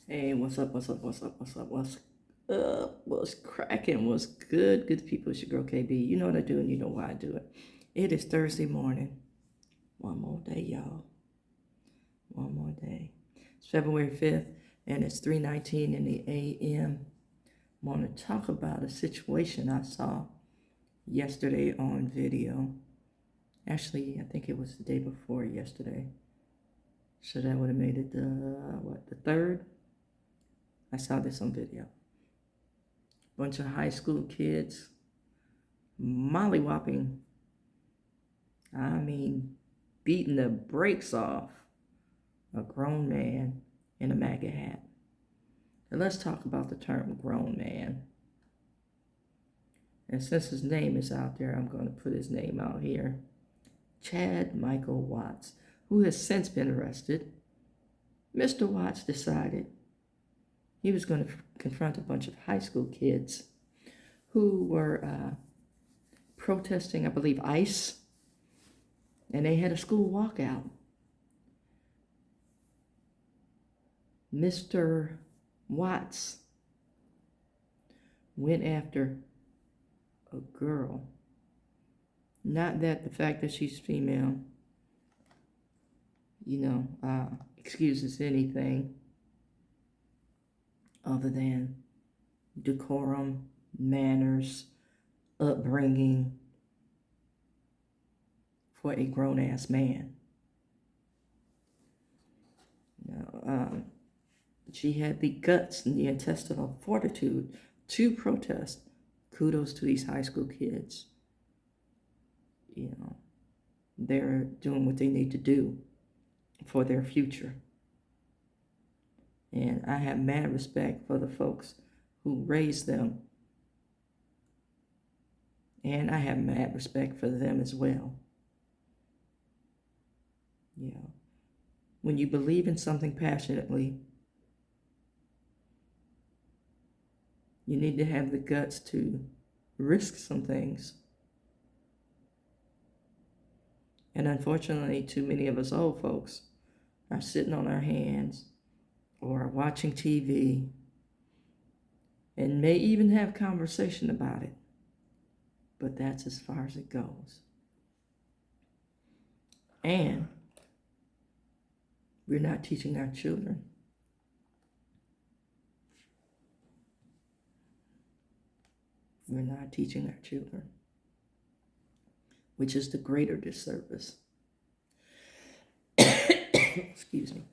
Hey, what's up? What's up? What's up? What's up? What's up? What's cracking? What's good? Good people. It's your girl KB. You know what I do and you know why I do it. It is Thursday morning. One more day, y'all. One more day. It's February 5th and it's 3:19 in the AM. I want to talk about a situation I saw yesterday on video. Actually, I think it was the day before yesterday. So that would have made it the 3rd? I saw this on video. Bunch of high school kids mollywopping, I mean, beating the brakes off a grown man in a MAGA hat. And let's talk about the term grown man. And since his name is out there, I'm going to put his name out here. Chad Michael Watts, who has since been arrested. Mr. Watts decided he was going to confront a bunch of high school kids who were protesting, I believe, ICE, and they had a school walkout. Mr. Watts went after a girl. Not that the fact that she's female, excuses anything other than decorum, manners, upbringing for a grown-ass man. She had the guts and the intestinal fortitude to protest. Kudos to these high school kids. They're doing what they need to do for their future. And I have mad respect for the folks who raised them. And I have mad respect for them as well. When you believe in something passionately, you need to have the guts to risk some things. And unfortunately, too many of us old folks are sitting on our hands or watching TV and may even have conversation about it. But that's as far as it goes. And we're not teaching our children. We're not teaching our children, which is the greater disservice. Excuse me.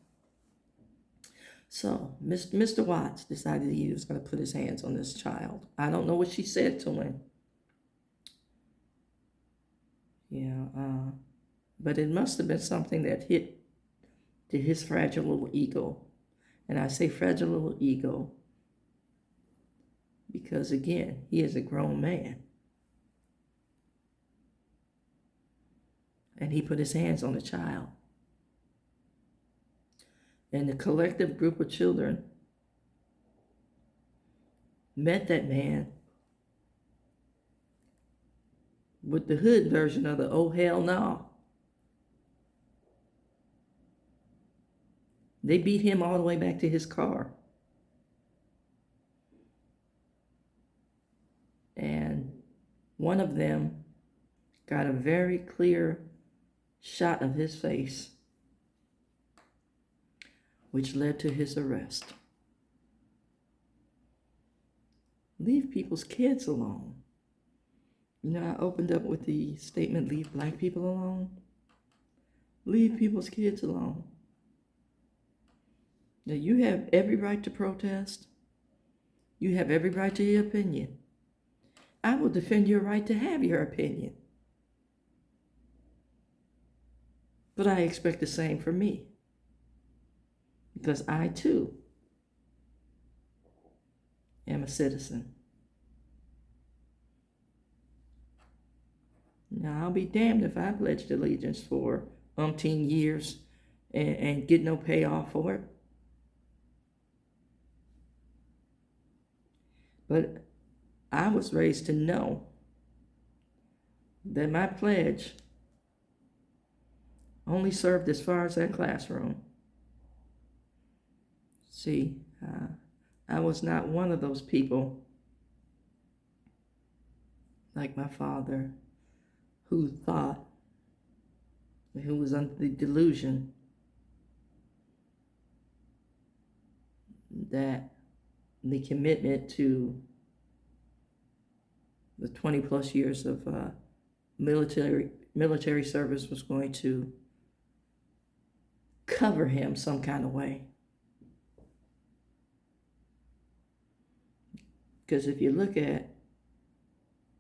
So, Mr. Watts decided he was going to put his hands on this child. I don't know what she said to him. But it must have been something that hit to his fragile little ego. And I say fragile little ego because, again, he is a grown man. And he put his hands on a child. And the collective group of children met that man with the hood version of the "oh hell no." They beat him all the way back to his car. And one of them got a very clear shot of his face, which led to his arrest. Leave people's kids alone. I opened up with the statement, leave black people alone. Leave people's kids alone. Now, you have every right to protest. You have every right to your opinion. I will defend your right to have your opinion. But I expect the same from me. Because I, too, am a citizen. Now, I'll be damned if I pledged allegiance for umpteen years and get no payoff for it. But I was raised to know that my pledge only served as far as that classroom. See, I was not one of those people like my father who thought, who was under the delusion that the commitment to the 20 plus years of military service was going to cover him some kind of way. Because if you look at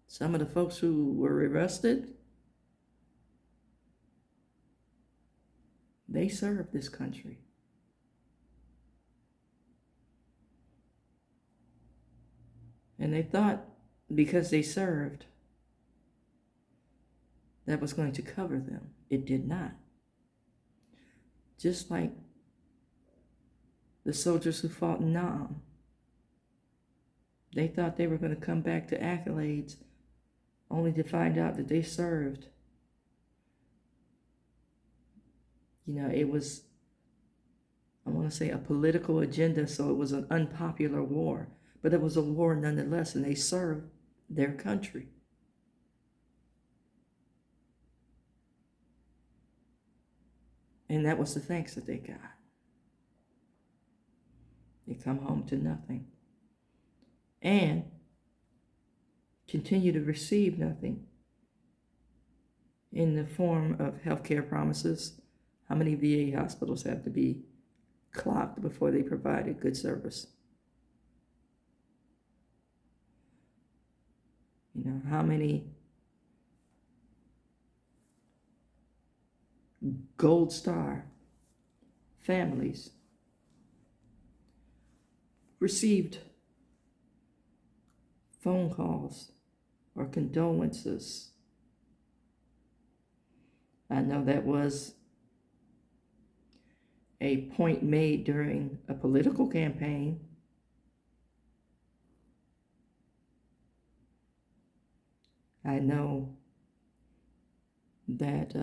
some of the folks who were arrested, they served this country. And they thought because they served, that was going to cover them. It did not. Just like the soldiers who fought in Nam, they thought they were going to come back to accolades only to find out that they served. It was, I want to say, a political agenda, so it was an unpopular war. But it was a war nonetheless, and they served their country. And that was the thanks that they got. They come home to nothing. And continue to receive nothing in the form of healthcare promises. How many VA hospitals have to be clocked before they provide a good service? How many Gold Star families received phone calls or condolences? I know that was a point made during a political campaign. I know that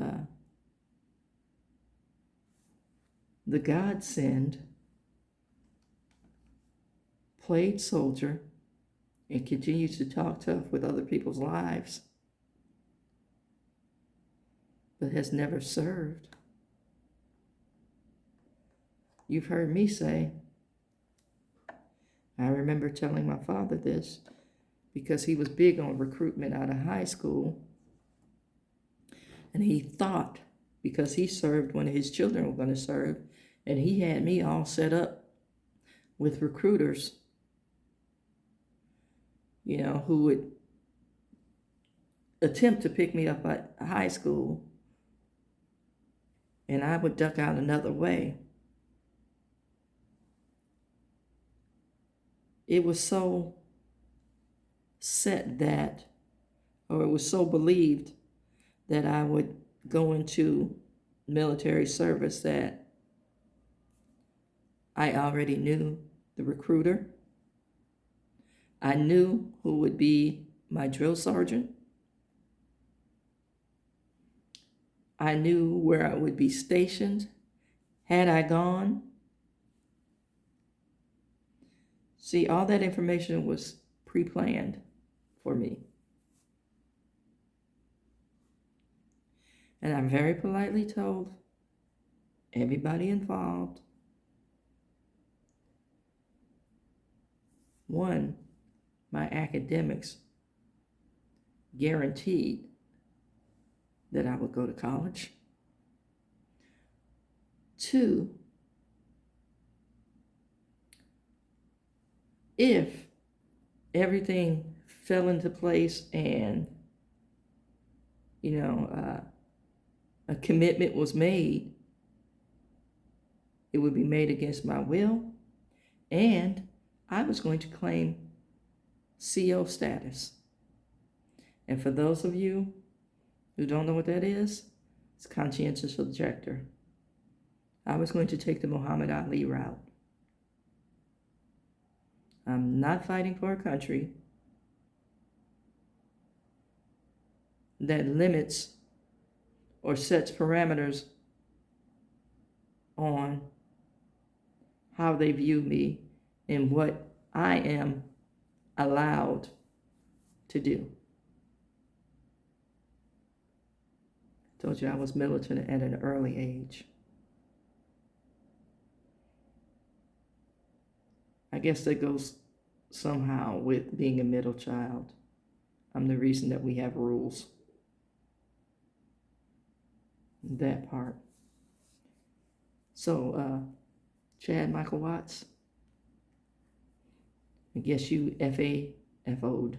the Godsend played soldier and continues to talk tough with other people's lives, but has never served. You've heard me say, I remember telling my father this because he was big on recruitment out of high school. And he thought, because he served when his children were going to serve, and he had me all set up with recruiters, who would attempt to pick me up at high school, and I would duck out another way. It was so set that, or it was so believed that I would go into military service that I already knew the recruiter. I knew who would be my drill sergeant. I knew where I would be stationed had I gone. See, all that information was pre-planned for me. And I very politely told everybody involved, one, my academics guaranteed that I would go to college. Two, if everything fell into place and, a commitment was made, it would be made against my will, and I was going to claim CO status. And for those of you who don't know what that is, it's conscientious objector. I was going to take the Muhammad Ali route. I'm not fighting for a country that limits or sets parameters on how they view me and what I am allowed to do. Told you I was militant at an early age. I guess that goes somehow with being a middle child. I'm the reason that we have rules. That part. So, Chad Michael Watts, I guess you FO'd.